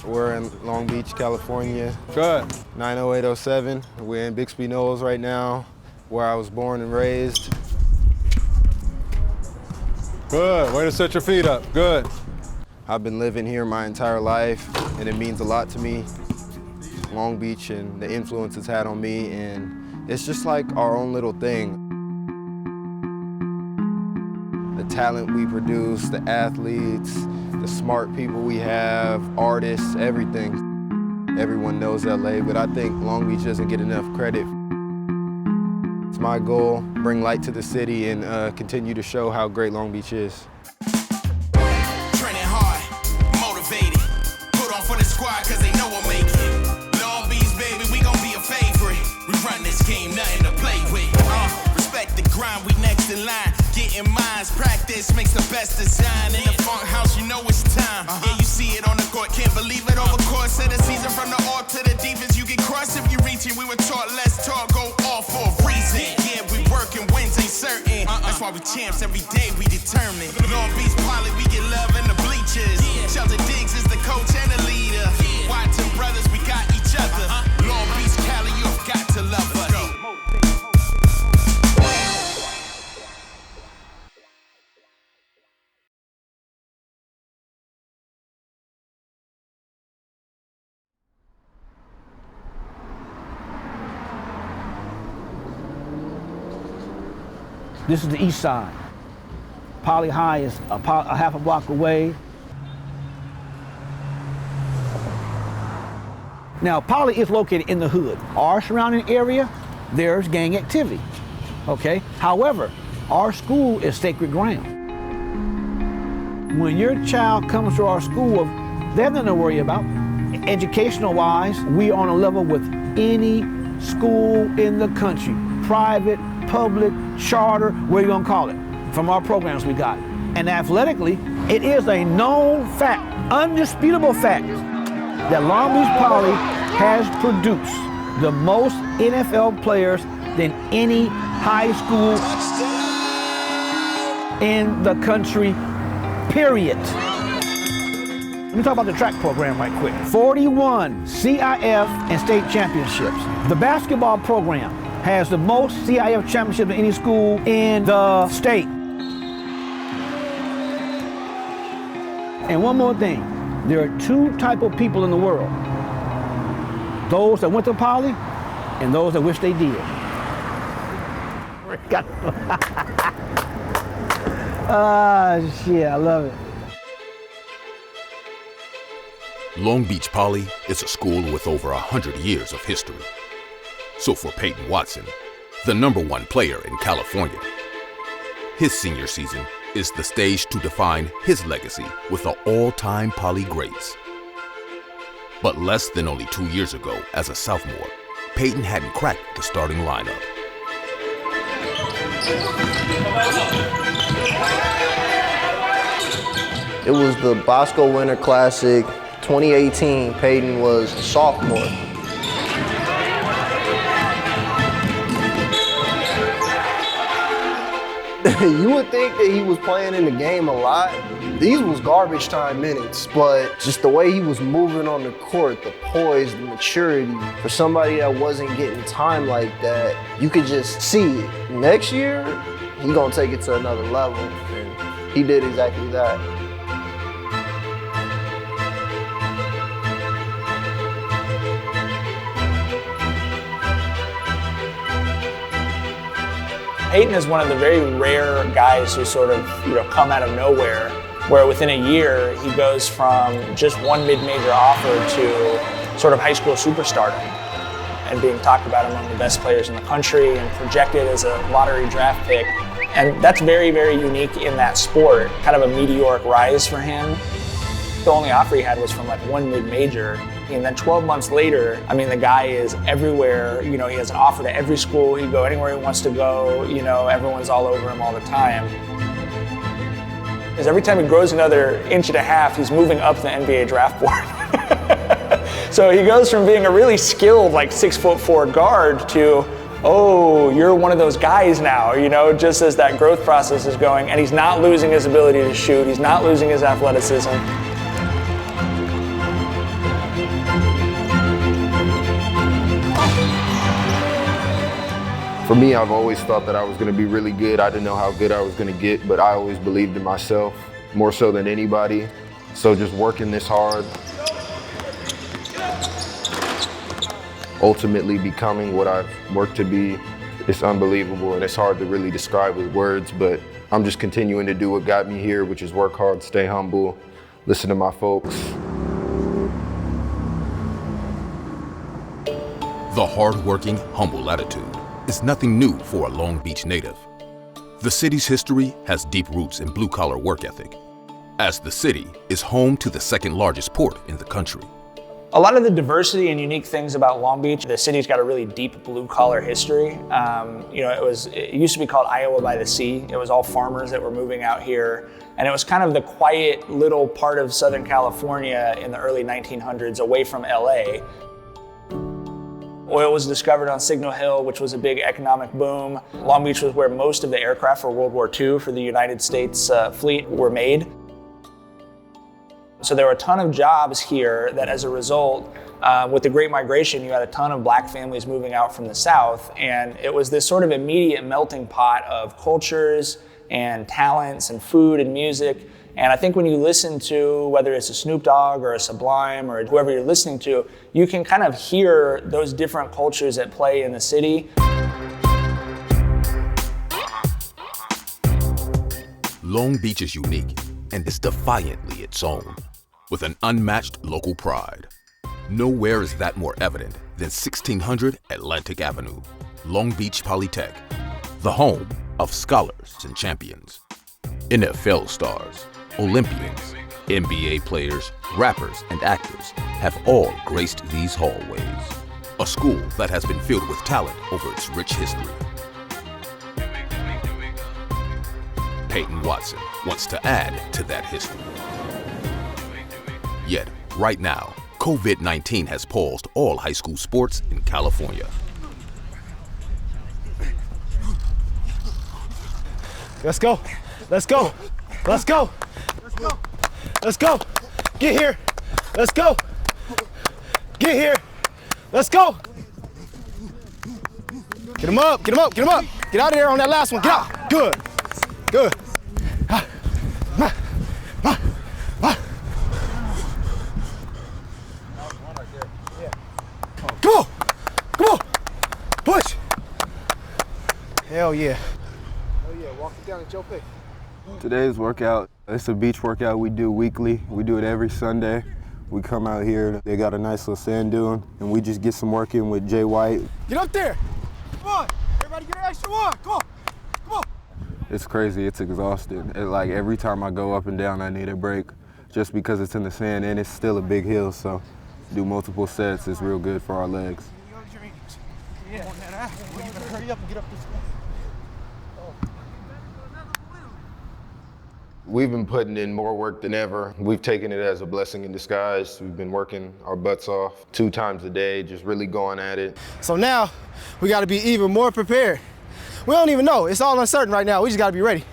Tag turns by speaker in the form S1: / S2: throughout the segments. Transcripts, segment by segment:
S1: We're in Long Beach, California.
S2: Good.
S1: 90807. We're in Bixby Knolls right now, where I was born and raised.
S2: Good. Way to set your feet up. Good.
S1: I've been living here my entire life, and it means a lot to me. Long Beach and the influence it's had on me, and it's just like our own little thing. The talent we produce, the athletes, the smart people we have, artists, everything. Everyone knows LA, but I think Long Beach doesn't get enough credit. It's my goal, bring light to the city and continue to show how great Long Beach is.
S3: Training hard, motivated, put on for the squad cause they know we'll make it. Long Beach, baby, we gon' be a favorite. We run this game, nothing to play with. Respect the grind, we next in line. Getting minds, practice makes the best design. In the funk house, you know it's time. Yeah, you see it on the court, can't believe it. Over course of the season, from the all to the defense, you get crossed if you reach it. We were taught, let's talk, go all for a reason. Yeah, we working, wins ain't certain. That's why we champs every day, we determined. Long Beach Poly, we get love in the bleachers. Shelton Diggs is the coach and the leader. Watson brothers, we got each other. Long Beach, Cali, you've got to love us.
S4: This is the east side. Poly High is a half a block away. Now, Poly is located in the hood. Our surrounding area, there's gang activity, okay? However, our school is sacred ground. When your child comes to our school, they have nothing to worry about. Educational-wise, we are on a level with any school in the country, private, public, charter, whatever you gonna call it, from our programs we got. And athletically, it is a known fact, undisputable fact, that Long Beach Poly has produced the most NFL players than any high school in the country, period. Let me talk about the track program right quick. 41 CIF and state championships. The basketball program has the most CIF championships in any school in the state. And one more thing, there are two types of people in the world. Those that went to Poly and those that wish they did. Shit, I love it.
S5: Long Beach Poly is a school with over 100 years of history. So for Peyton Watson, the #1 player in California, his senior season is the stage to define his legacy with the all-time Poly greats. But less than only 2 years ago, as a sophomore, Peyton hadn't cracked the starting lineup.
S6: It was the Bosco Winter Classic 2018. Peyton was a sophomore. You would think that he was playing in the game a lot. These was garbage time minutes, but just the way he was moving on the court, the poise, the maturity, for somebody that wasn't getting time like that, you could just see it. Next year, he gonna take it to another level, and he did exactly that.
S7: Peyton is one of the very rare guys who sort of, come out of nowhere, where within a year he goes from just one mid-major offer to sort of high school superstardom and being talked about among the best players in the country and projected as a lottery draft pick. And that's very, very unique in that sport, kind of a meteoric rise for him. The only offer he had was from like one mid-major. And then 12 months later, I mean, the guy is everywhere. He has an offer to every school. He can go anywhere he wants to go. Everyone's all over him all the time. Because every time he grows another inch and a half, he's moving up the NBA draft board. So he goes from being a really skilled, like 6'4" guard to, oh, you're one of those guys now, just as that growth process is going. And he's not losing his ability to shoot. He's not losing his athleticism.
S1: For me, I've always thought that I was going to be really good. I didn't know how good I was going to get, but I always believed in myself, more so than anybody. So just working this hard, ultimately becoming what I've worked to be, it's unbelievable, and it's hard to really describe with words, but I'm just continuing to do what got me here, which is work hard, stay humble, listen to my folks.
S5: The hard-working, humble attitude is nothing new for a Long Beach native. The city's history has deep roots in blue-collar work ethic, as the city is home to the second-largest port in the country.
S7: A lot of the diversity and unique things about Long Beach, the city's got a really deep blue-collar history. It used to be called Iowa by the Sea. It was all farmers that were moving out here, and it was kind of the quiet little part of Southern California in the early 1900s, away from LA. Oil was discovered on Signal Hill, which was a big economic boom. Long Beach was where most of the aircraft for World War II for the United States fleet were made. So there were a ton of jobs here that, as a result, with the Great Migration, you had a ton of black families moving out from the South, and it was this sort of immediate melting pot of cultures and talents and food and music. And I think when you listen to, whether it's a Snoop Dogg or a Sublime or whoever you're listening to, you can kind of hear those different cultures at play in the city.
S5: Long Beach is unique and is defiantly its own, with an unmatched local pride. Nowhere is that more evident than 1600 Atlantic Avenue, Long Beach Polytech, the home of scholars and champions, NFL stars, Olympians, NBA players, rappers, and actors have all graced these hallways. A school that has been filled with talent over its rich history. Peyton Watson wants to add to that history. Yet, right now, COVID-19 has paused all high school sports in California.
S8: Let's go. Let's go. Let's go. Let's go. Let's go. Get here. Let's go. Get here. Let's go. Get him up. Get him up. Get him up. Get out of there on that last one. Get out. Good. Good. Come on. Come on. Push. Hell yeah. Oh yeah. Walk it down at your pace.
S1: Today's workout, it's a beach workout we do weekly. We do it every Sunday. We come out here, they got a nice little sand dune, and we just get some work in with Jay White.
S8: Get up there. Come on. Everybody get an extra one. Come on. Come on.
S1: It's crazy, it's exhausting. Like every time I go up and down, I need a break just because it's in the sand and it's still a big hill, so do multiple sets is real good for our legs.
S8: Yeah. You better hurry up and get up this way.
S1: We've been putting in more work than ever. We've taken it as a blessing in disguise. We've been working our butts off 2 times a day, just really going at it.
S8: So now we got to be even more prepared. We don't even know. It's all uncertain right now. We just got to be ready.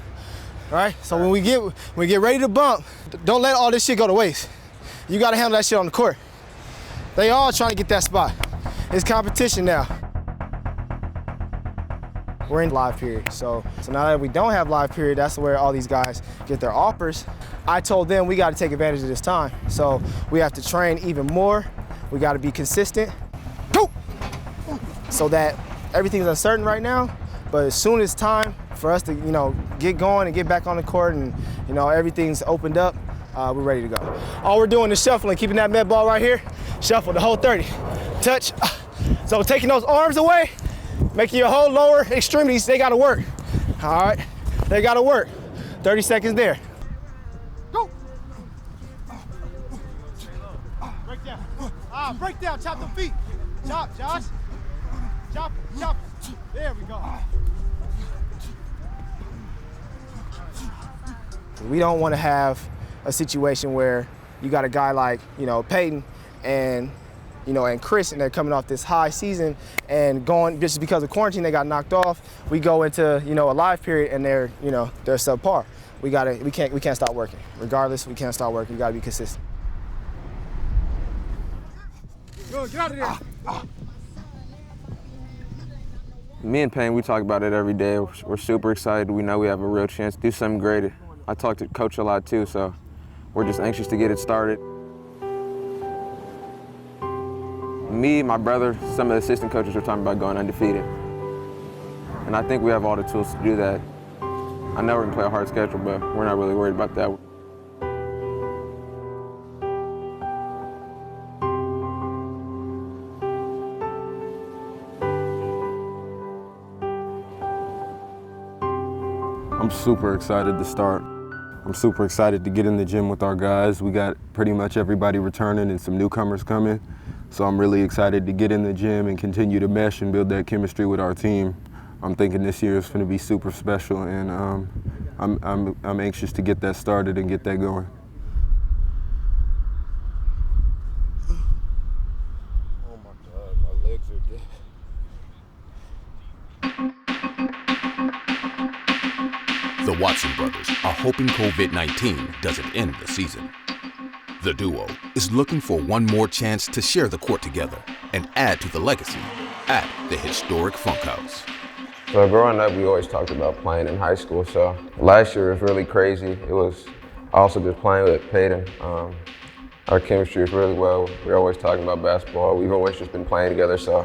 S8: All right? So when we get ready to bump, don't let all this shit go to waste. You got to handle that shit on the court. They all trying to get that spot. It's competition now. We're in live period. So now that we don't have live period, that's where all these guys get their offers. I told them we got to take advantage of this time. So we have to train even more. We got to be consistent. Go! So that everything's uncertain right now, but as soon as it's time for us to, get going and get back on the court and, everything's opened up, we're ready to go. All we're doing is shuffling, keeping that med ball right here, shuffle the whole 30. Touch. So taking those arms away, making your whole lower extremities, they gotta work. All right, they gotta work. 30 seconds there. Go. Break down. Break down, chop the feet. Chop, Josh. Chop. There we go. We don't want to have a situation where you got a guy like, Peyton and Chris, and they're coming off this high season and going, just because of quarantine, they got knocked off. We go into, a live period and they're subpar. We can't stop working. Regardless, we can't stop working. We gotta be consistent. Good, get out of there.
S9: Me and Payne, we talk about it every day. We're super excited. We know we have a real chance to do something great. I talk to Coach a lot too, so we're just anxious to get it started. Me, my brother, some of the assistant coaches are talking about going undefeated. And I think we have all the tools to do that. I know we're gonna play a hard schedule, but we're not really worried about that.
S1: I'm super excited to start. I'm super excited to get in the gym with our guys. We got pretty much everybody returning and some newcomers coming. So I'm really excited to get in the gym and continue to mesh and build that chemistry with our team. I'm thinking this year is going to be super special, and I'm anxious to get that started and get that going.
S9: Oh my God, my legs are dead.
S5: The Watson brothers are hoping COVID-19 doesn't end the season. The duo is looking for one more chance to share the court together and add to the legacy at the historic Funkhouse.
S9: So growing up, we always talked about playing in high school. So last year was really crazy. It was also just playing with Peyton. Our chemistry is really well. We're always talking about basketball. We've always just been playing together. So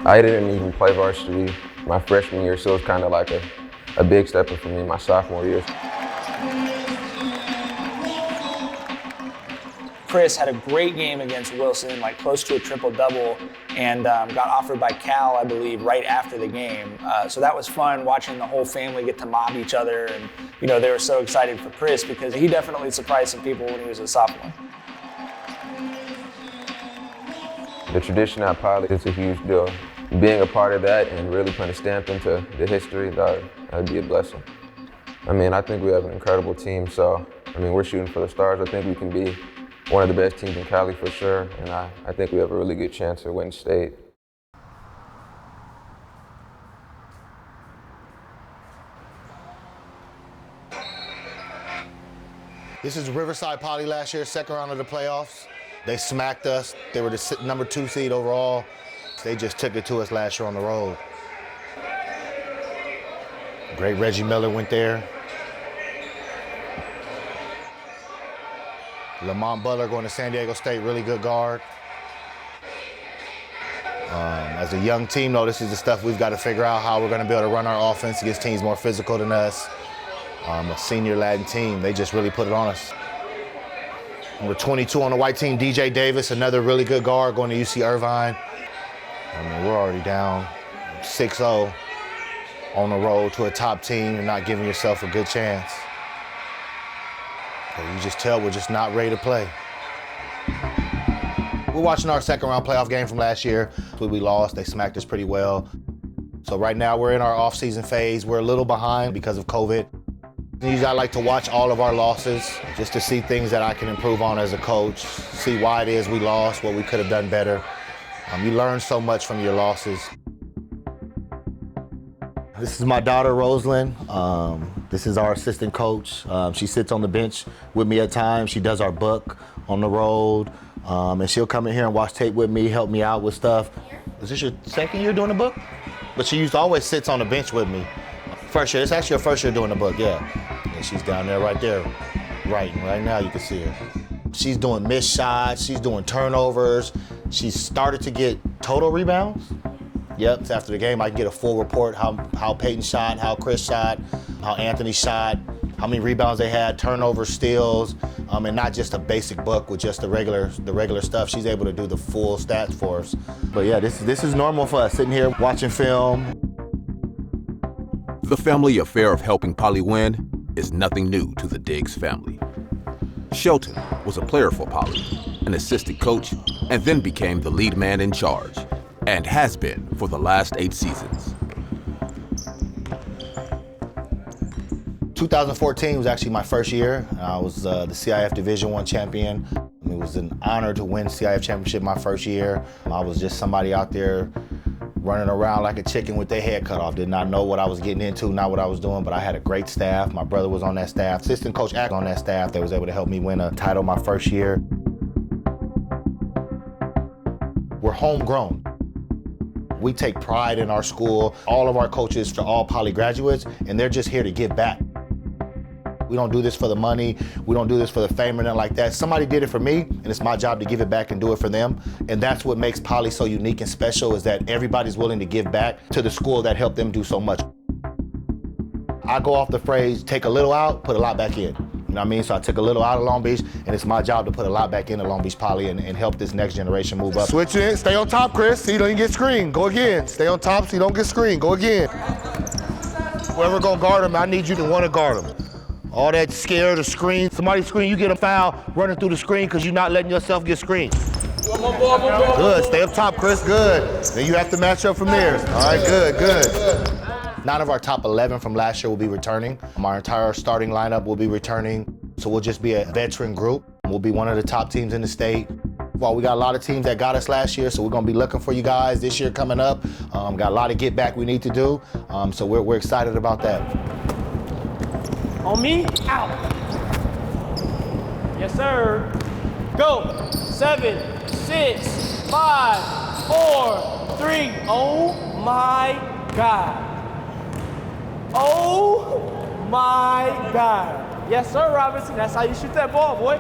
S9: I didn't even play varsity my freshman year, so it was kind of like a big step up for me my sophomore year.
S7: Chris had a great game against Wilson, like close to a triple-double, and got offered by Cal, I believe, right after the game. So that was fun, watching the whole family get to mob each other, and they were so excited for Chris because he definitely surprised some people when he was a sophomore.
S9: The tradition at Pilot is a huge deal. Being a part of that and really putting a stamp into the history, that'd be a blessing. I mean, I think we have an incredible team, so we're shooting for the stars. I think we can be one of the best teams in Cali for sure, and I think we have a really good chance to win state.
S10: This is Riverside Poly last year, second round of the playoffs. They smacked us. They were the #2 seed overall. They just took it to us last year on the road. Great Reggie Miller went there. Lamont Butler going to San Diego State, really good guard. As a young team, though, this is the stuff we've got to figure out how we're going to be able to run our offense against teams more physical than us. A senior Latin team, they just really put it on us. Number 22 on the white team, DJ Davis, another really good guard going to UC Irvine. We're already down 6-0 on the road to a top team and not giving yourself a good chance. You just tell we're just not ready to play. We're watching our second round playoff game from last year. We lost, they smacked us pretty well. So right now we're in our off-season phase. We're a little behind because of COVID. Usually I like to watch all of our losses just to see things that I can improve on as a coach, see why it is we lost, what we could have done better. You learn so much from your losses. This is my daughter, Rosalind. This is our assistant coach. She sits on the bench with me at times. She does our book on the road. And she'll come in here and watch tape with me, help me out with stuff. Is this your second year doing the book? But she always sits on the bench with me. First year, it's actually her first year doing the book, yeah. And she's down there right there, writing. Right now you can see her. She's doing missed shots, she's doing turnovers. She's started to get total rebounds. Yep, so after the game I can get a full report, how Peyton shot, how Chris shot, how Anthony shot, how many rebounds they had, turnovers, steals, and not just a basic book with just the regular stuff. She's able to do the full stats for us. But yeah, this is normal for us, sitting here watching film.
S5: The family affair of helping Poly win is nothing new to the Diggs family. Shelton was a player for Poly, an assistant coach, and then became the lead man in charge, and has been for the last 8 seasons.
S10: 2014 was actually my first year. I was the CIF Division I champion. It was an honor to win CIF championship my first year. I was just somebody out there running around like a chicken with their head cut off. Did not know what I was getting into, not what I was doing, but I had a great staff. My brother was on that staff. Assistant coach Ack on that staff that was able to help me win a title my first year. We're homegrown. We take pride in our school. All of our coaches are all Poly graduates, and they're just here to give back. We don't do this for the money. We don't do this for the fame or nothing like that. Somebody did it for me, and it's my job to give it back and do it for them. And that's what makes Poly so unique and special, is that everybody's willing to give back to the school that helped them do so much. I go off the phrase, take a little out, put a lot back in. You know what I mean? So I took a little out of Long Beach, and it's my job to put a lot back into Long Beach Poly and help this next generation move up. Switch it, stay on top, Chris, so you don't get screened. Go again. Stay on top so you don't get screened. Go again. Whoever gonna guard him, I need you to wanna guard him. All that scare, the screen. Somebody screen, you get a foul running through the screen because you're not letting yourself get screened. Good, stay up top, Chris, good. Then you have to match up from there. All right, good. 9 of our top 11 from last year will be returning. Our entire starting lineup will be returning. So we'll just be a veteran group. We'll be one of the top teams in the state. Well, we got a lot of teams that got us last year, so we're gonna be looking for you guys this year coming up. Got a lot of get back we need to do. So we're excited about that.
S11: On me, out. Yes, sir. Go. 7, 6, 5, 4, 3. Oh my God. Oh my God. Yes, sir, Robinson. That's how you shoot that ball, boy.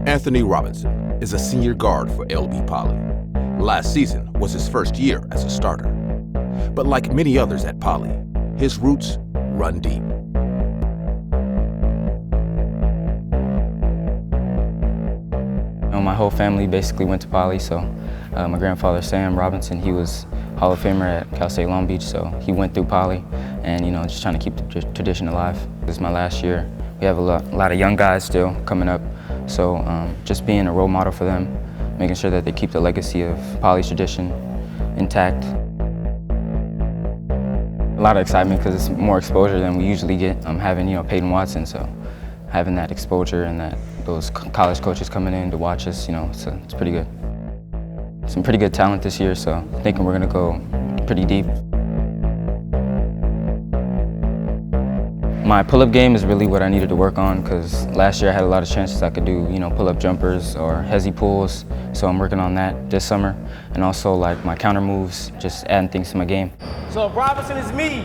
S5: Anthony Robinson is a senior guard for LB Poly. Last season was his first year as a starter. But like many others at Poly, his roots run deep.
S12: My whole family basically went to Poly, so my grandfather, Sam Robinson, he was Hall of Famer at Cal State Long Beach, so he went through Poly and, just trying to keep the tradition alive. This is my last year. We have a lot of young guys still coming up, so just being a role model for them, making sure that they keep the legacy of Poly's tradition intact. A lot of excitement because it's more exposure than we usually get. Having, Peyton Watson, so having that exposure and those college coaches coming in to watch us, it's pretty good. Some pretty good talent this year, so thinking we're gonna go pretty deep. My pull-up game is really what I needed to work on because last year I had a lot of chances I could do, pull-up jumpers or hezzy pulls, so I'm working on that this summer. And also like my counter moves, just adding things to my game.
S11: So if Robinson is me,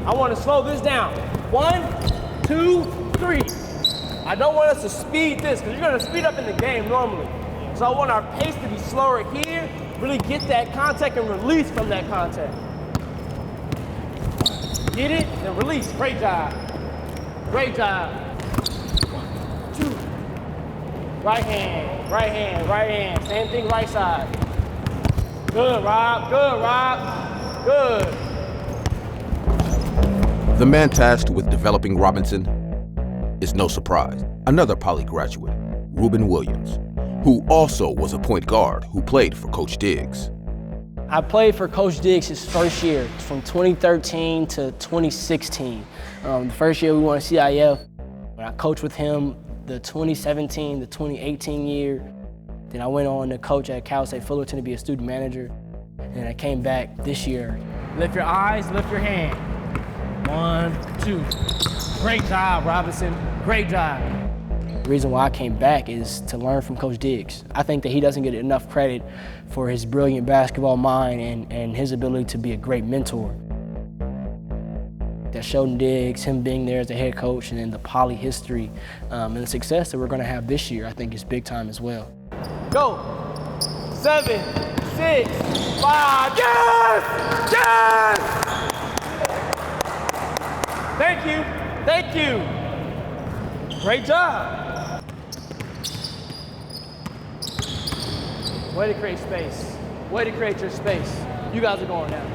S11: I want to slow this down. 1, 2, 3. I don't want us to speed this because you're going to speed up in the game normally. So I want our pace to be slower here, really get that contact and release from that contact. Get it and release. Great job. Great job. 1, 2. Right hand, right hand, right hand. Same thing right side. Good, Rob. Good, Rob. Good.
S5: The man tasked with developing Robinson is no surprise. Another Poly graduate, Ruben Williams, who also was a point guard who played for Coach Diggs.
S11: I played for Coach Diggs his first year, from 2013 to 2016. The first year we won a CIF. I coached with him the 2017 to 2018 year. Then I went on to coach at Cal State Fullerton to be a student manager. And I came back this year. Lift your eyes, lift your hand. 1, 2. Great job, Robinson. Great job. The reason why I came back is to learn from Coach Diggs. I think that he doesn't get enough credit for his brilliant basketball mind and his ability to be a great mentor. That Shelton Diggs, him being there as a head coach, and then the Poly history and the success that we're going to have this year, I think is big time as well. Go. 7, 6, 5. Yes! Yes! Thank you. Thank you. Great job. Way to create space. Way to create your space. You guys are going now.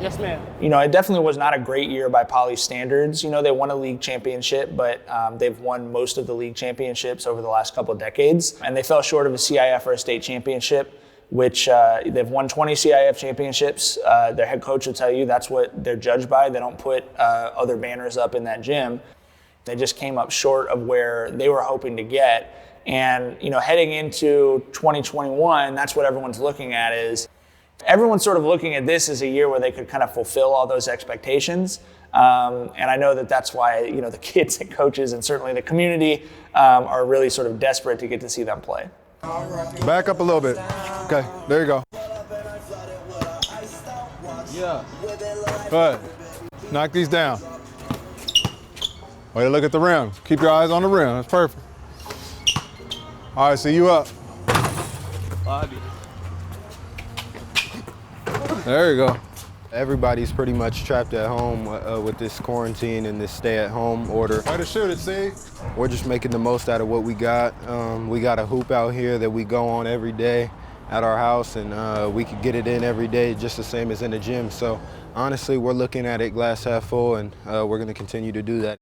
S11: Yes, ma'am.
S7: It definitely was not a great year by Poly standards. They won a league championship, but they've won most of the league championships over the last couple of decades. And they fell short of a CIF or a state championship, which they've won 20 CIF championships. Their head coach will tell you that's what they're judged by. They don't put other banners up in that gym. They just came up short of where they were hoping to get. And, heading into 2021, that's what everyone's looking at is, everyone's sort of looking at this as a year where they could kind of fulfill all those expectations. And I know that that's why, the kids and coaches and certainly the community are really sort of desperate to get to see them play.
S2: Back up a little bit. Okay, there you go.
S11: Yeah.
S2: Good. Knock these down. Way to look at the rim. Keep your eyes on the rim. That's perfect. All right, see you up. There you go.
S1: Everybody's pretty much trapped at home with this quarantine and this stay-at-home order.
S2: Way to shoot it, see?
S1: We're just making the most out of what we got. We got a hoop out here that we go on every day at our house, and we could get it in every day just the same as in the gym. So honestly, we're looking at it glass half full, and we're going to continue to do that.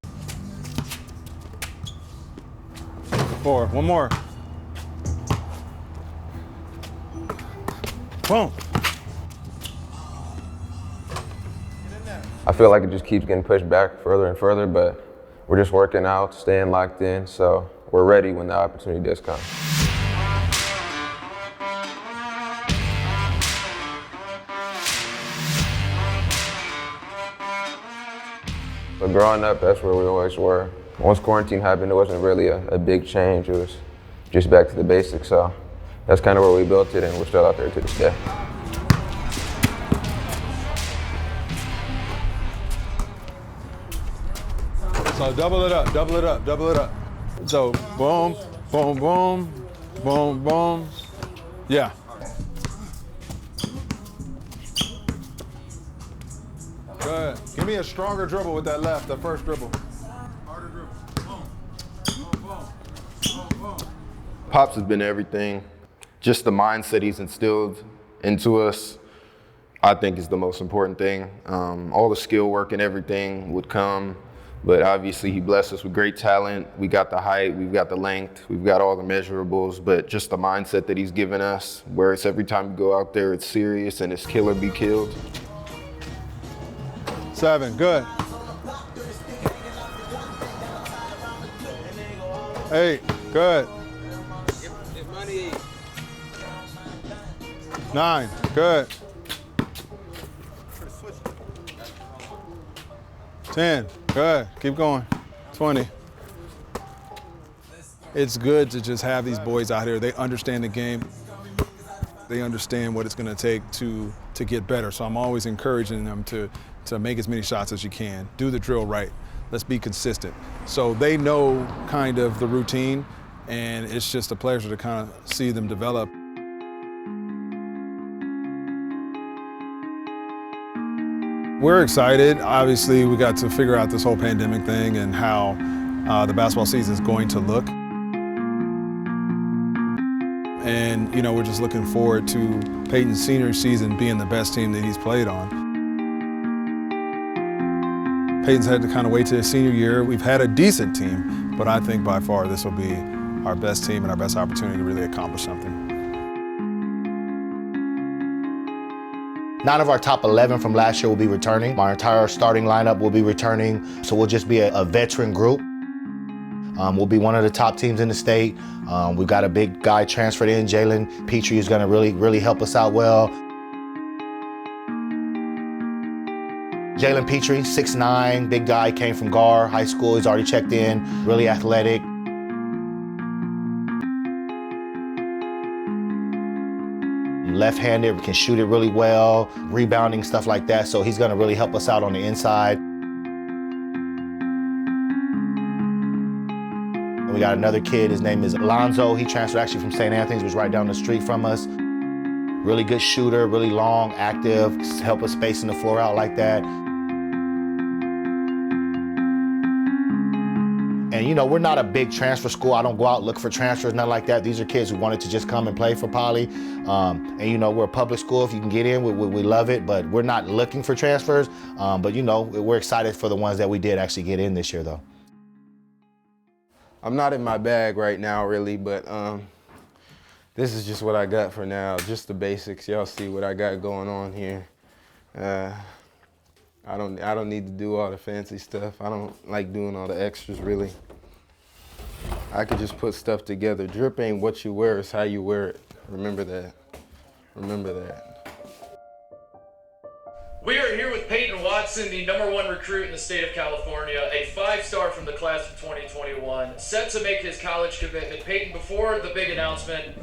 S2: 4, one more. Boom.
S9: I feel like it just keeps getting pushed back further and further, but we're just working out, staying locked in, so we're ready when the opportunity does come. But growing up, that's where we always were. Once quarantine happened, it wasn't really a big change. It was just back to the basics, so that's kind of where we built it, and we're still out there to this day.
S2: So double it up, double it up, double it up. So boom, boom, boom, boom, boom. Yeah. Good. Give me a stronger dribble with that left, the first dribble. Harder dribble. Boom, boom, boom, boom, boom.
S1: Pops has been everything. Just the mindset he's instilled into us, I think, is the most important thing. All the skill work and everything would come, but obviously he blessed us with great talent. We got the height, we've got the length, we've got all the measurables, but just the mindset that he's given us, where it's every time you go out there, it's serious and it's kill or be killed.
S2: 7, good. 8, good. 9, good. 10, good. Keep going. 20. It's good to just have these boys out here. They understand the game. They understand what it's going to take to get better. So I'm always encouraging them to make as many shots as you can. Do the drill right. Let's be consistent. So they know kind of the routine, and it's just a pleasure to kind of see them develop. We're excited. Obviously, we got to figure out this whole pandemic thing and how the basketball season is going to look. And, you know, we're just looking forward to Peyton's senior season being the best team that he's played on. Peyton's had to kind of wait to his senior year. We've had a decent team, but I think by far this will be our best team and our best opportunity to really accomplish something.
S10: 9 of our top 11 from last year will be returning. Our entire starting lineup will be returning, so we'll just be a veteran group. We'll be one of the top teams in the state. We've got a big guy transferred in, Jalen Pitre, is gonna really help us out well. Jalen Pitre, 6'9", big guy, came from Gar High School. He's already checked in, really athletic. Left-handed, can shoot it really well, rebounding, stuff like that. So he's gonna really help us out on the inside. And we got another kid, his name is Alonzo. He transferred actually from St. Anthony's, was right down the street from us. Really good shooter, really long, active, help us spacing the floor out like that. And you know, we're not a big transfer school. I don't go out and look for transfers, nothing like that. These are kids who wanted to just come and play for Poly. And you know, we're a public school. If you can get in, we love it, but we're not looking for transfers. But you know, we're excited for the ones that we did actually get in this year though.
S1: I'm not in my bag right now really, but this is just what I got for now, just the basics. Y'all see what I got going on here. I don't need to do all the fancy stuff. I don't like doing all the extras really. I could just put stuff together. Drip ain't what you wear, it's how you wear it. Remember that. Remember that.
S13: We are here with Peyton Watson, the #1 recruit in the state of California, a 5-star from the class of 2021, set to make his college commitment. Peyton, before the big announcement,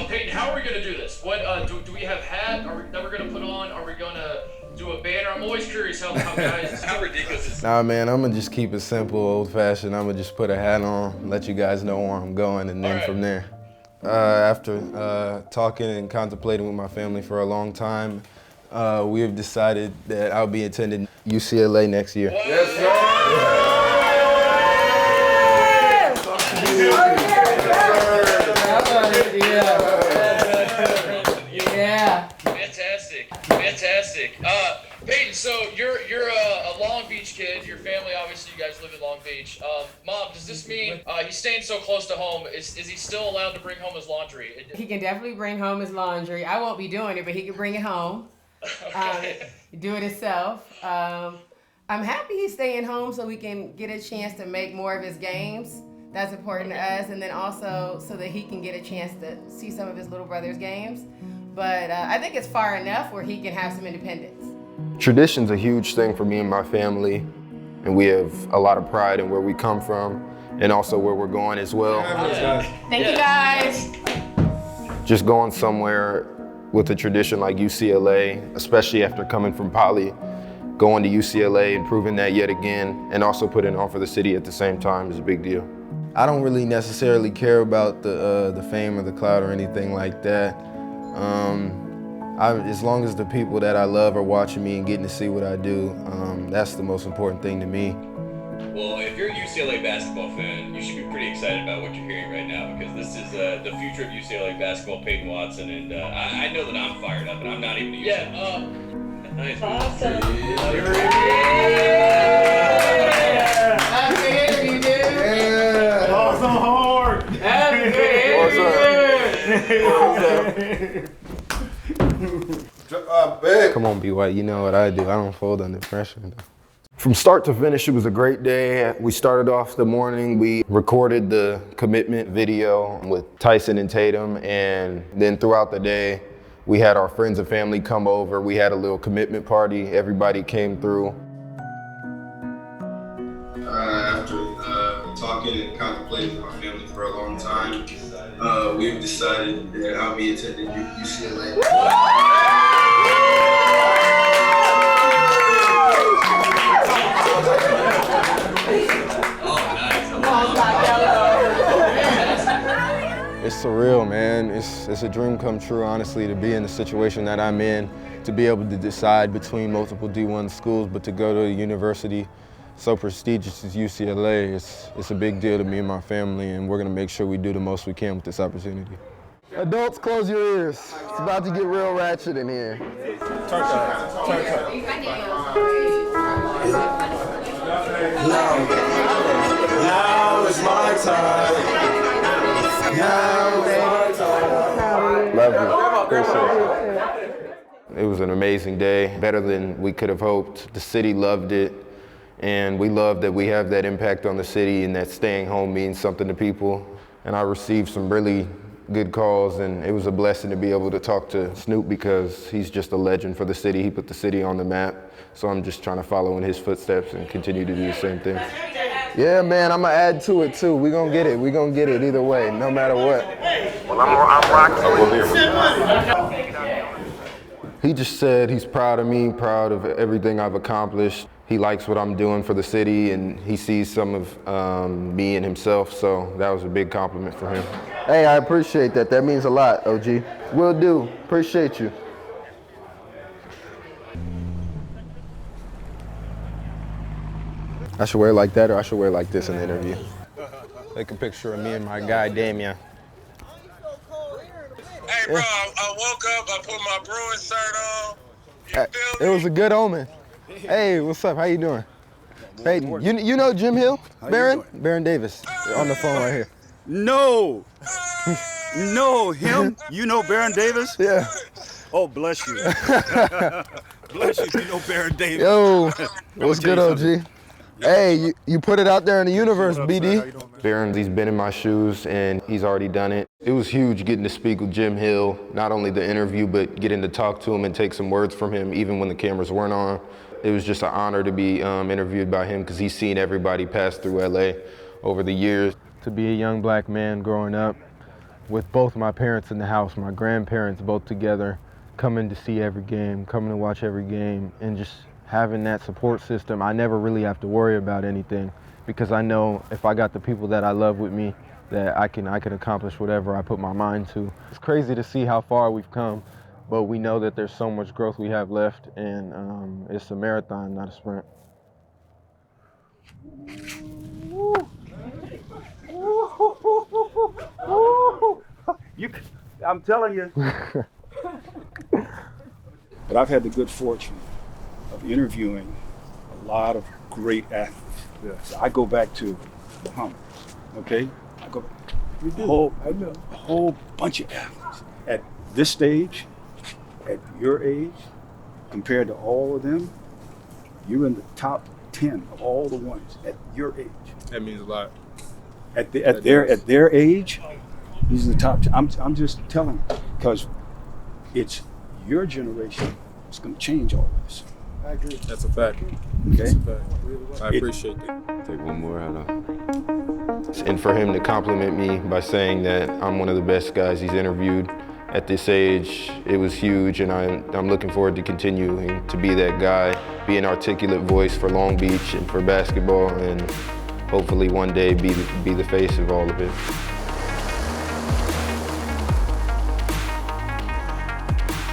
S13: Peyton, how are we going to do this? What do we have hat that we're going to put on? Are we going to do a banner? I'm always curious how guys, how ridiculous is.
S1: Nah, man, I'm going to just keep it simple, old-fashioned. I'm going to just put a hat on, let you guys know where I'm going, and then from there. After talking and contemplating with my family for a long time, we have decided that I'll be attending UCLA next year.
S13: Yes, sir!
S11: Yeah.
S13: Fantastic. Peyton, so you're a Long Beach kid. Your family, obviously, you guys live in Long Beach. Mom, does this mean he's staying so close to home? Is he still allowed to bring home his laundry?
S14: He can definitely bring home his laundry. I won't be doing it, but he can bring it home.
S13: Okay.
S14: Do it himself. I'm happy he's staying home so we can get a chance to make more of his games. That's important to us, and then also so that he can get a chance to see some of his little brother's games. But I think it's far enough where he can have some independence.
S1: Tradition's a huge thing for me and my family, and we have a lot of pride in where we come from and also where we're going as well.
S14: Thank you guys.
S1: Just going somewhere with a tradition like UCLA, especially after coming from Poly, going to UCLA and proving that yet again, and also putting on for the city at the same time is a big deal. I don't really necessarily care about the fame or the clout or anything like that. As long as the people that I love are watching me and getting to see what I do, that's the most important thing to me.
S15: Well, if you're a UCLA basketball fan, you should be pretty excited about what you're hearing right now, because this is the future of UCLA basketball, Peyton Watson, and I know that I'm fired up, and I'm not even a UCLA. Nice.
S14: Awesome.
S1: Come on, B-White, you know what I do. I don't fold under pressure. From start to finish, it was a great day. We started off the morning, we recorded the commitment video with Tyson and Tatum, and then throughout the day, we had our friends and family come over. We had a little commitment party. Everybody came through. After talking and contemplating with my family for a long time, we've decided that I'll be attending UCLA. It's surreal, man. It's a dream come true, honestly, to be in the situation that I'm in, to be able to decide between multiple D1 schools, but to go to a university so prestigious as UCLA, it's a big deal to me and my family, and we're gonna make sure we do the most we can with this opportunity. Adults, close your ears. It's about to get real ratchet in here.
S3: Now is my time.
S1: Love you. Appreciate it. It was an amazing day, better than we could have hoped. The city loved it, and we love that we have that impact on the city and that staying home means something to people. And I received some really good calls, and it was a blessing to be able to talk to Snoop because he's just a legend for the city. He put the city on the map, so I'm just trying to follow in his footsteps and continue to do the same thing. Yeah, man, I'm gonna add to it too. We gonna get it. We gonna get it either way, no matter what.
S3: Well, I'm rocking.
S1: He just said he's proud of me, proud of everything I've accomplished. He likes what I'm doing for the city, and he sees some of me in himself, so that was a big compliment for him. Hey, I appreciate that. That means a lot, OG. Will do. Appreciate you. I should wear it like that, or I should wear it like this in the interview. Take a picture of me and my guy, Damien.
S3: Hey, bro, I woke up, I put my Bruins shirt on. You feel me?
S1: It was a good omen. Hey, what's up? How you doing? Peyton, you know Jim Hill? Baron Davis, on the phone right here.
S16: No. No, him? You know Baron Davis?
S1: Yeah.
S16: Oh, bless you. Bless you, you know Baron Davis.
S1: Yo, what's good, OG? Hey, you put it out there in the universe, BD. Barron, he's been in my shoes and he's already done it. It was huge getting to speak with Jim Hill, not only the interview, but getting to talk to him and take some words from him, even when the cameras weren't on. It was just an honor to be interviewed by him because he's seen everybody pass through LA over the years. To be a young black man growing up with both my parents in the house, my grandparents both together, coming to see every game, coming to watch every game, and just having that support system, I never really have to worry about anything because I know if I got the people that I love with me, that I can accomplish whatever I put my mind to. It's crazy to see how far we've come, but we know that there's so much growth we have left, and it's a marathon, not a sprint.
S16: I'm telling you. But I've had the good fortune of interviewing a lot of great athletes. Yes. I go back to Muhammad, okay? I go a whole bunch of athletes. At this stage, at your age, compared to all of them, you're in the top 10 of all the ones at your age.
S2: That means a lot.
S16: At their age, these are the top 10. I'm just telling you, because it's your generation that's going to change all this.
S2: I agree. That's a fact.
S16: Okay.
S2: That's a fact. I appreciate that.
S9: Take one more, hold on.
S1: And for him to compliment me by saying that I'm one of the best guys he's interviewed at this age, it was huge, and I'm looking forward to continuing to be that guy, be an articulate voice for Long Beach and for basketball, and hopefully one day be the face of all of it.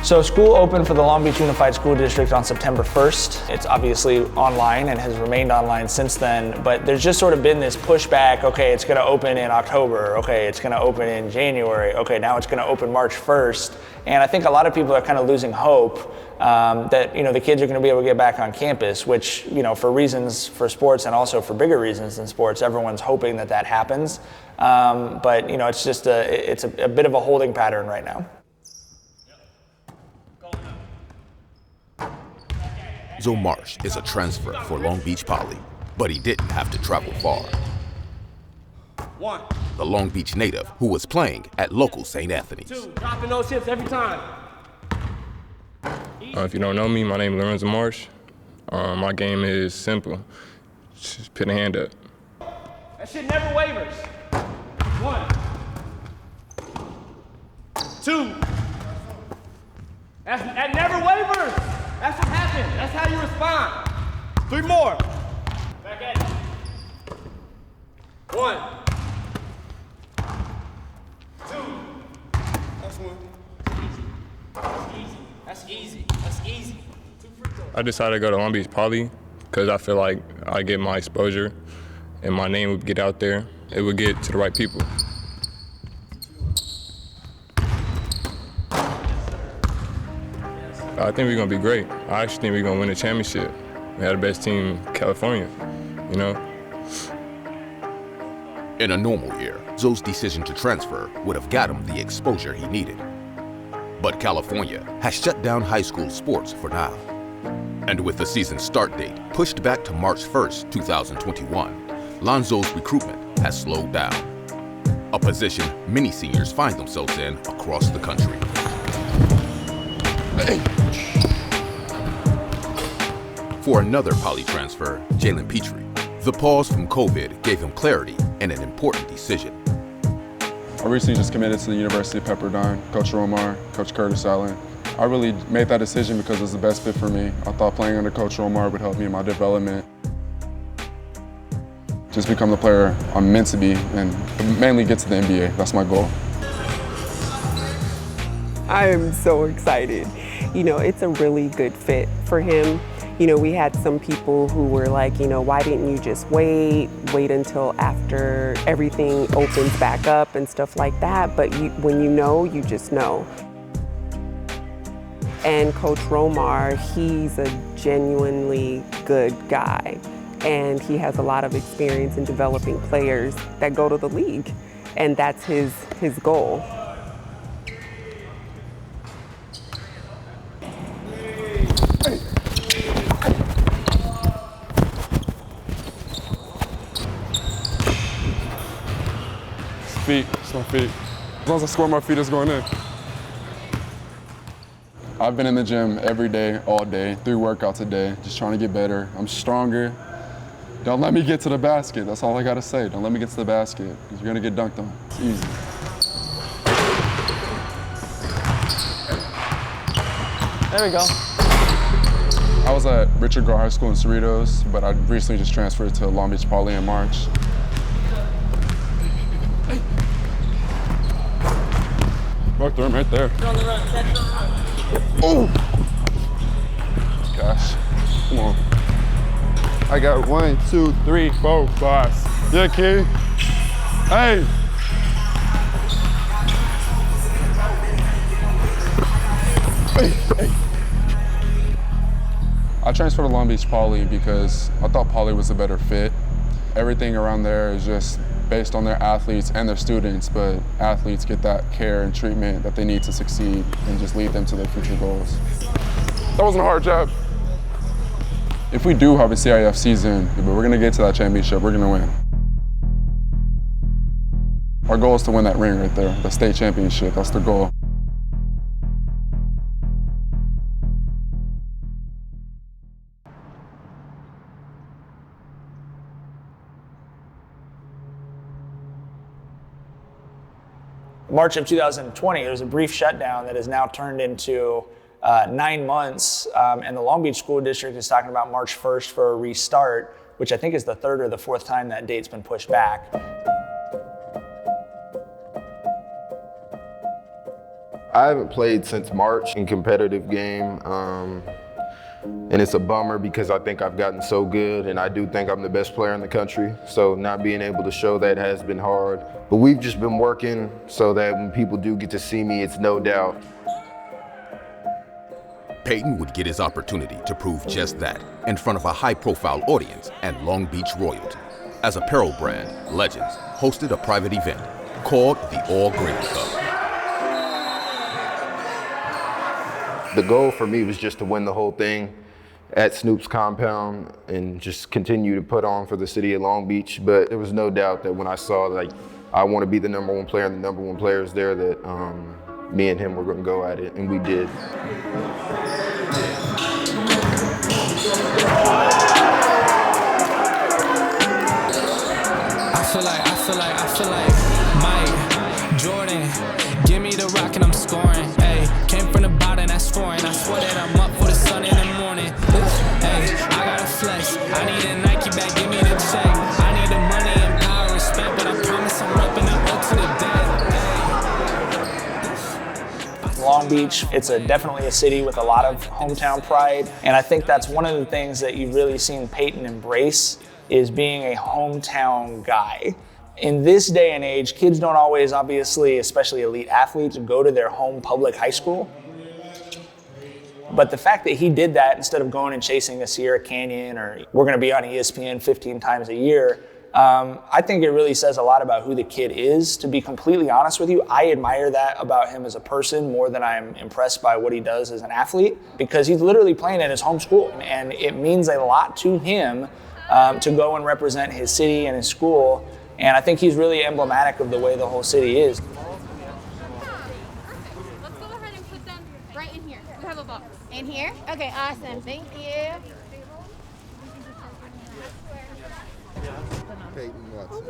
S7: So school opened for the Long Beach Unified School District on September 1st. It's obviously online and has remained online since then, but there's just sort of been this pushback, okay, it's gonna open in October, okay, it's gonna open in January, okay, now it's gonna open March 1st. And I think a lot of people are kind of losing hope that, the kids are gonna be able to get back on campus, which, for reasons for sports and also for bigger reasons than sports, everyone's hoping that happens. But, it's just it's a bit of a holding pattern right now.
S5: Lorenzo Marsh is a transfer for Long Beach Poly, but he didn't have to travel far. The Long Beach native who was playing at local St. Anthony's.
S11: Dropping those hips every time.
S17: If you don't know me, my name is Lorenzo Marsh. My game is simple. Just put a hand up.
S11: That shit never wavers. 1, 2. That never wavers. That's what happened. That's how you respond. 3 more. Back at it. 1, 2. That's 1. That's easy. That's easy. 2 free throws.
S17: I decided to go to Long Beach Poly because I feel like I get my exposure and my name would get out there. It would get to the right people. I think we're gonna be great. I actually think we're gonna win a championship. We had the best team in California,
S5: In a normal year, Zoe's decision to transfer would have got him the exposure he needed. But California has shut down high school sports for now. And with the season start date pushed back to March 1st, 2021, Lonzo's recruitment has slowed down. A position many seniors find themselves in across the country. For another Poly transfer, Jalen Pitre, the pause from COVID gave him clarity and an important decision.
S18: I recently just committed to the University of Pepperdine, Coach Romar, Coach Curtis Allen. I really made that decision because it was the best fit for me. I thought playing under Coach Romar would help me in my development. Just become the player I'm meant to be and mainly get to the NBA. That's my goal.
S19: I am so excited. It's a really good fit for him. We had some people who were like, why didn't you just wait until after everything opens back up and stuff like that. But when you just know. And Coach Romar, he's a genuinely good guy. And he has a lot of experience in developing players that go to the league. And that's his goal.
S18: feet. Just my feet. As long as I score my feet, it's going in. I've been in the gym every day, all day, 3 workouts a day, just trying to get better. I'm stronger. Don't let me get to the basket. That's all I gotta say. Don't let me get to the basket, because you're gonna get dunked on. It's easy.
S7: There we go.
S18: I was at Richard Gere High School in Cerritos, but I recently just transferred to Long Beach Poly in March. Walk through him right there. Oh! Gosh, come on. I got 1, 2, 3, 4, 5. Yeah, kid. Hey! Hey. I transferred to Long Beach Poly because I thought Poly was a better fit. Everything around there is just based on their athletes and their students, but athletes get that care and treatment that they need to succeed and just lead them to their future goals. That wasn't a hard job. If we do have a CIF season, but we're gonna get to that championship, we're gonna win. Our goal is to win that ring right there, the state championship, that's the goal.
S7: March of 2020, there was a brief shutdown that has now turned into 9 months, and the Long Beach School District is talking about March 1st for a restart, which I think is the 3rd or the 4th time that date's been pushed back.
S1: I haven't played since March in competitive game, and it's a bummer because I think I've gotten so good, and I do think I'm the best player in the country, so not being able to show that has been hard. But we've just been working so that when people do get to see me, it's no doubt.
S5: Peyton would get his opportunity to prove just that in front of a high-profile audience and Long Beach royalty. As apparel brand, Legends hosted a private event called the All Green Cup.
S1: The goal for me was just to win the whole thing at Snoop's compound and just continue to put on for the city of Long Beach. But there was no doubt that when I saw like I want to be the #1 player and the #1 player is there, that me and him were going to go at it, and we did.
S20: I feel like Mike Jordan, give me the rock and I'm scoring. Hey, came from the bottom, that's foreign. I swear that I'm up for the sun in the morning. Hey, I got a flex. I need a Nike bag, give me the check. I need the money and power, respect, but I promise I'm repping the up to the dead.
S7: Long Beach, it's definitely a city with a lot of hometown pride, and I think that's one of the things that you've really seen Peyton embrace is being a hometown guy. In this day and age, kids don't always, obviously, especially elite athletes, go to their home public high school. But the fact that he did that instead of going and chasing a Sierra Canyon or we're going to be on ESPN 15 times a year, I think it really says a lot about who the kid is. To be completely honest with you, I admire that about him as a person more than I'm impressed by what he does as an athlete, because he's literally playing at his home school, and it means a lot to him to go and represent his city and his school. And I think he's really emblematic of the way the whole city is.
S21: Let's go ahead and put them right in here. We have a box. In here? Okay, awesome. Thank you.
S1: Peyton Watson.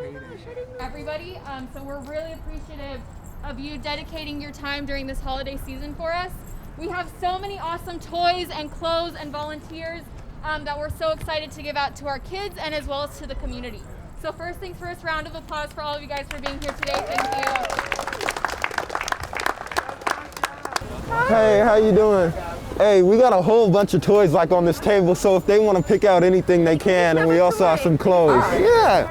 S21: Everybody, so we're really appreciative of you dedicating your time during this holiday season for us. We have so many awesome toys and clothes and volunteers that we're so excited to give out to our kids and as well as to the community. So first things first, round of applause for all of you guys for being here today. Thank you.
S22: Hey, how you doing? Hey, we got a whole bunch of toys like on this table, so if they want to pick out anything they can, and we also have some clothes. Yeah.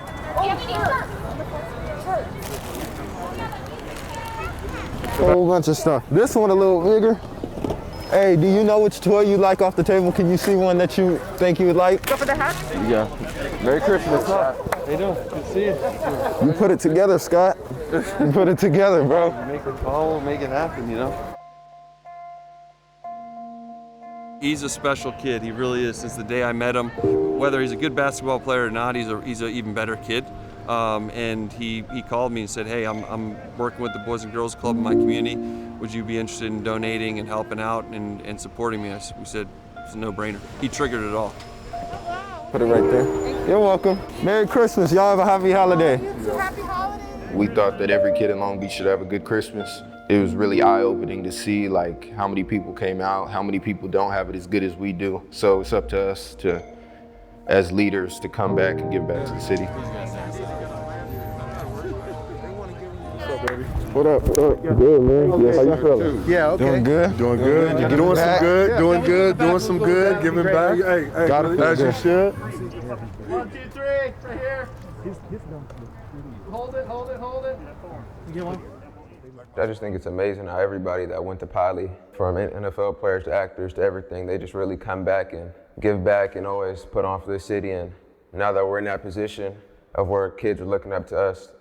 S22: Whole bunch of stuff. This one a little bigger. Hey, do you know which toy you like off the table? Can you see one that you think you would like?
S23: Go for the hat?
S22: Yeah. Merry Christmas.
S23: How you doing? Good to see you.
S22: You put it together, Scott. You put it together, bro.
S23: Make the call, make it happen, you know? He's a special kid. He really is. Since the day I met him, whether he's a good basketball player or not, he's an even better kid. And he called me and said, hey, I'm working with the Boys and Girls Club in my community. Would you be interested in donating and helping out and supporting me? We said, it's a no-brainer. He triggered it all.
S22: Put it right there. You're welcome. Merry Christmas. Y'all have a happy holiday.
S14: Happy holiday.
S1: We thought that every kid in Long Beach should have a good Christmas. It was really eye-opening to see like how many people came out, how many people don't have it as good as we do. So it's up to us to, as leaders, to come back and give back to the city.
S22: What up? Good, man. Yes, how you feeling?
S4: Yeah, okay.
S22: Doing good?
S4: Doing good.
S22: You're
S4: Doing some
S22: back?
S4: good. Doing good. Doing some good. Giving back. Hey,
S22: Got it.
S4: as you should.
S13: 1, 2, 3, right here. Hold it, hold it, hold it. You get one?
S9: I just think it's amazing how everybody that went to Poly, from NFL players to actors to everything, they just really come back and give back and always put on for the city. And now that we're in that position of where kids are looking up to us,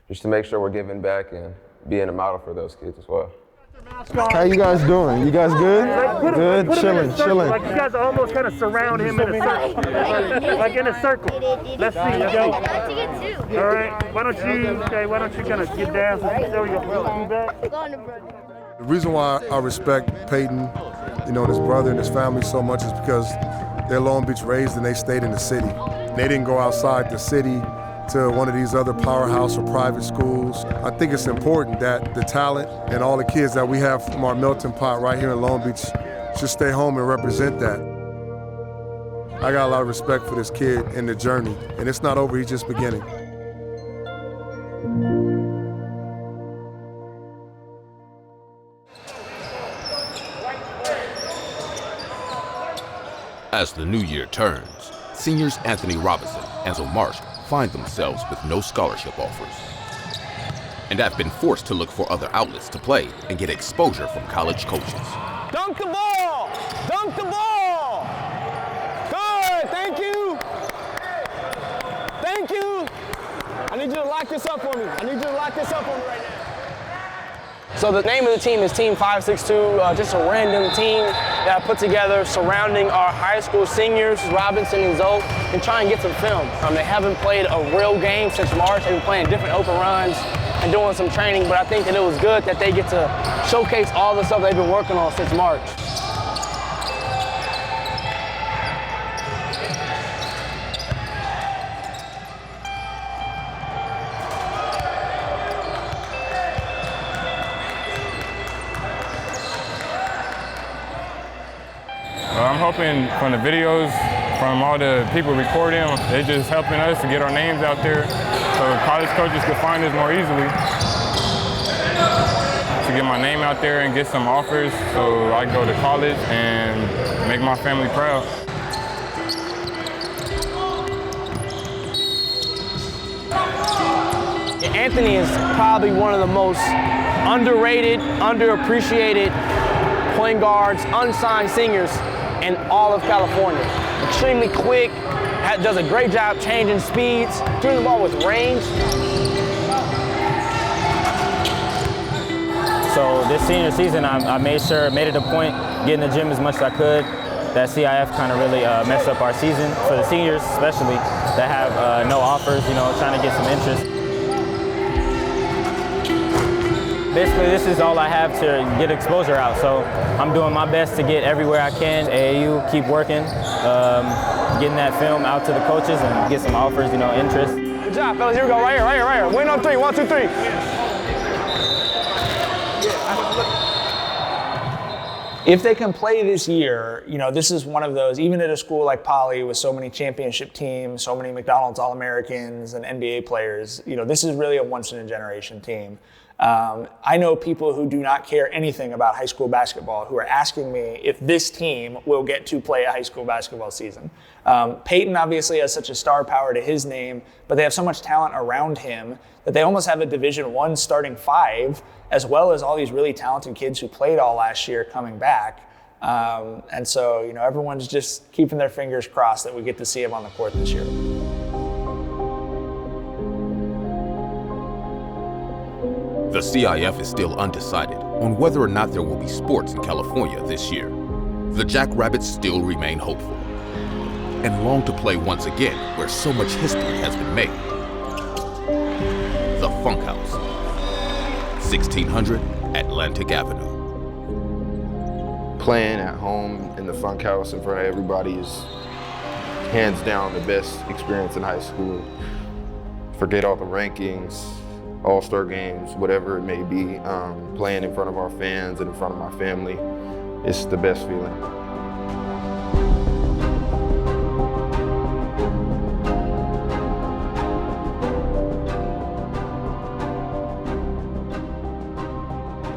S9: just to make sure we're giving back and being a model for those kids as well.
S22: How you guys doing? You guys good? Good, chilling.
S6: Like you guys almost kind of surround him in a circle. Like in a circle. Let's see. All right. Why don't you kind of get down? There we go. Back.
S4: The reason why I respect Peyton, his brother and his family so much is because they're Long Beach raised and they stayed in the city. They didn't go outside the city to one of these other powerhouse or private schools. I think it's important that the talent and all the kids that we have from our melting pot right here in Long Beach should stay home and represent that. I got a lot of respect for this kid and the journey, and it's not over, he's just beginning.
S5: As the new year turns, seniors Anthony Robinson and Lorenzo Marsh find themselves with no scholarship offers and have been forced to look for other outlets to play and get exposure from college coaches.
S8: Dunk the ball! Dunk the ball! Good, thank you! Thank you! I need you to lock this up for me. right now. So the name of the team is Team 562, just a random team that I put together surrounding our high school seniors, Robinson and Zoe, and try and get some film. They haven't played a real game since March. They've been playing different open runs and doing some training, but I think that it was good that they get to showcase all the stuff they've been working on since March.
S17: I'm hoping from the videos, from all the people recording them, they're just helping us to get our names out there so college coaches can find us more easily. To get my name out there and get some offers so I can go to college and make my family proud.
S11: Anthony is probably one of the most underrated, underappreciated point guards, unsigned seniors in all of California. Extremely quick, does a great job changing speeds, shooting the ball with range.
S12: So this senior season, I made it a point, get in the gym as much as I could. That CIF kind of really messed up our season for the seniors, especially that have no offers, trying to get some interest. Basically, this is all I have to get exposure out. So I'm doing my best to get everywhere I can. AAU, keep working, getting that film out to the coaches and get some offers, interest.
S11: Good job, fellas. Here we go, right here. Win on three, 1, 2, 3.
S7: If they can play this year, this is one of those, even at a school like Poly with so many championship teams, so many McDonald's All-Americans and NBA players, this is really a once-in-a-generation team. I know people who do not care anything about high school basketball who are asking me if this team will get to play a high school basketball season. Peyton obviously has such a star power to his name, but they have so much talent around him that they almost have a Division I starting 5, as well as all these really talented kids who played all last year coming back. And so, everyone's just keeping their fingers crossed that we get to see him on the court this year.
S5: The CIF is still undecided on whether or not there will be sports in California this year. The Jackrabbits still remain hopeful and long to play once again where so much history has been made. Funk House, 1600 Atlantic Avenue.
S1: Playing at home in the Funk House in front of everybody is hands down the best experience in high school. Forget all the rankings, all-star games, whatever it may be. Playing in front of our fans and in front of my family, it's the best feeling.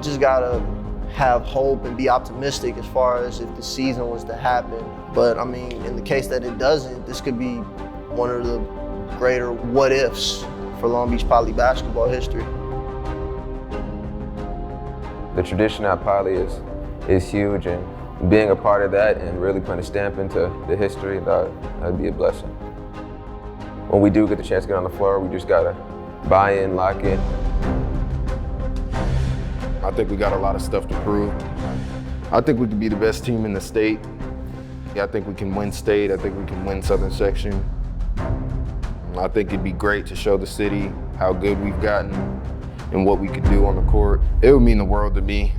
S3: Just gotta have hope and be optimistic as far as if the season was to happen. But I mean, in the case that it doesn't, this could be one of the greater what ifs for Long Beach Poly basketball history.
S9: The tradition at Poly is huge, and being a part of that and really putting a stamp into the history, that'd be a blessing. When we do get the chance to get on the floor, we just gotta buy in, lock in.
S1: I think we got a lot of stuff to prove. I think we could be the best team in the state. I think we can win state. I think we can win Southern Section. I think it'd be great to show the city how good we've gotten and what we could do on the court. It would mean the world to me.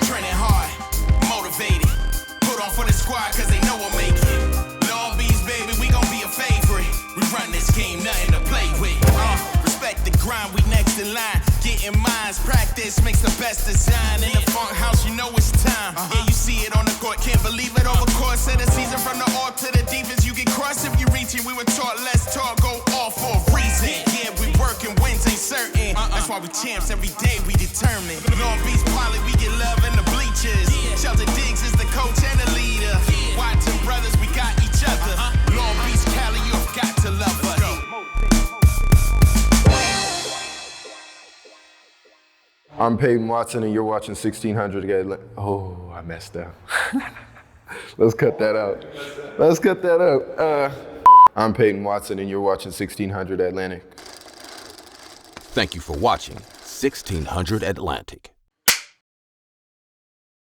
S10: Training hard, motivated, put on for the squad cause they know we'll make it. Long Beach, baby, we gon' be a favorite. We run this game, nothing to play with. Respect the grind, we next in line. Getting minds, practice makes the best design. In the Funk House, you know it's time. Yeah, you see it on the court, can't believe it. Over course of the season, from the all to the defense, you get crossed if you reach it. We were taught less talk, go all for a reason. Yeah, we working, wins ain't certain. That's why we champs every day, we determined. Long Beach Poly, we get love in the bleachers. Shelton Diggs is the coach and the leader. Watson brothers, we got each other. Long Beach, Cali, you've got to love us.
S1: I'm Peyton Watson and you're watching 1600 again. Oh, I messed up. Let's cut that out. Let's cut that out. I'm Peyton Watson and you're watching 1600 Atlantic.
S5: Thank you for watching 1600 Atlantic.